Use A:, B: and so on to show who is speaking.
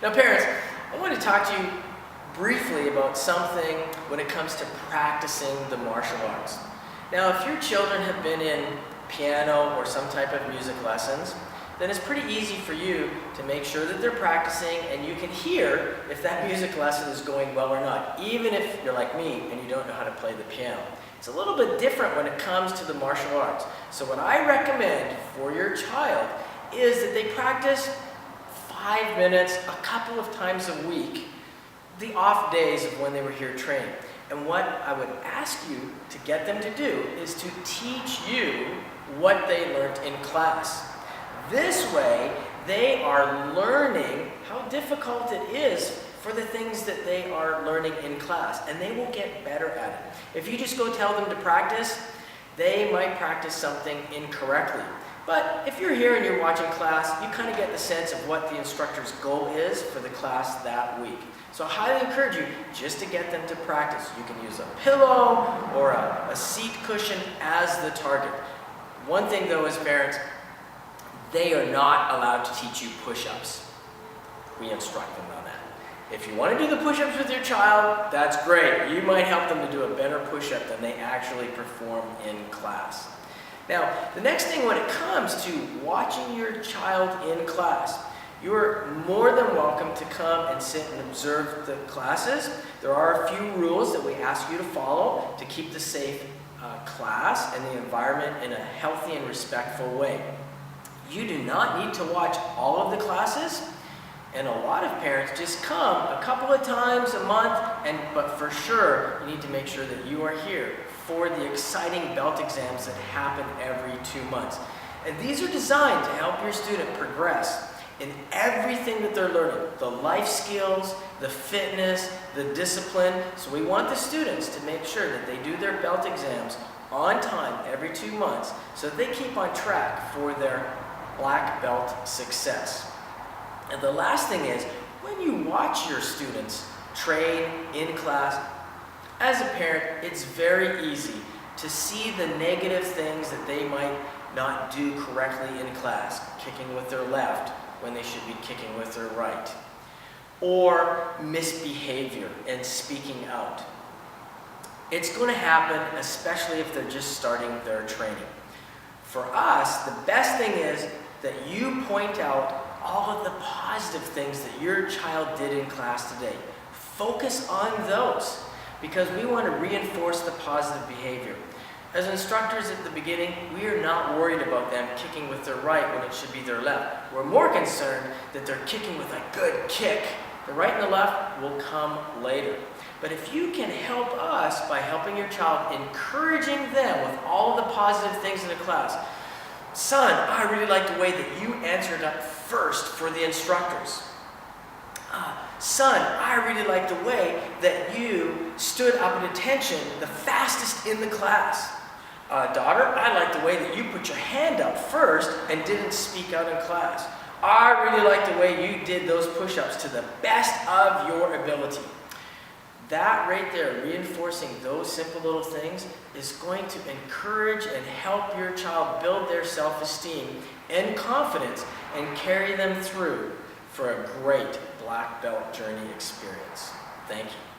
A: Now parents, I want to talk to you briefly about something when it comes to practicing the martial arts. Now if your children have been in piano or some type of music lessons, then it's pretty easy for you to make sure that they're practicing and you can hear if that music lesson is going well or not, even if you're like me and you don't know how to play the piano. It's a little bit different when it comes to the martial arts. So what I recommend for your child is that they practice 5 minutes a couple of times a week, the off days of when they were here training. And what I would ask you to get them to do is to teach you what they learned in class. This way, they are learning how difficult it is for the things that they are learning in class, and they will get better at it. If you just go tell them to practice, they might practice something incorrectly. But if you're here and you're watching class, you kind of get the sense of what the instructor's goal is for the class that week. So I highly encourage you just to get them to practice. You can use a pillow or a seat cushion as the target. One thing though is parents, they are not allowed to teach you push-ups. We instruct them on that. If you want to do the push-ups with your child, that's great. You might help them to do a better push-up than they actually perform in class. Now, the next thing when it comes to watching your child in class, you're more than welcome to come and sit and observe the classes. There are a few rules that we ask you to follow to keep the safe class and the environment in a healthy and respectful way. You do not need to watch all of the classes, and a lot of parents just come a couple of times a month, but for sure you need to make sure that you are here for the exciting belt exams that happen every 2 months. And these are designed to help your student progress in everything that they're learning, the life skills, the fitness, the discipline. So we want the students to make sure that they do their belt exams on time every 2 months so that they keep on track for their black belt success. And the last thing is, when you watch your students train in class, as a parent, it's very easy to see the negative things that they might not do correctly in class, kicking with their left when they should be kicking with their right, or misbehavior and speaking out. It's going to happen, especially if they're just starting their training. For us, the best thing is that you point out all of the positive things that your child did in class today. Focus on those because we want to reinforce the positive behavior. As instructors at the beginning, we are not worried about them kicking with their right when it should be their left. We're more concerned that they're kicking with a good kick. The right and the left will come later. But if you can help us by helping your child, encouraging them with all of the positive things in the class. Son, I really like the way that you answered up first for the instructors. Son, I really like the way that you stood up at attention the fastest in the class. Daughter, I like the way that you put your hand up first and didn't speak out in class. I really like the way you did those push-ups to the best of your ability. That right there, reinforcing those simple little things, is going to encourage and help your child build their self-esteem and confidence and carry them through for a great black belt journey experience. Thank you.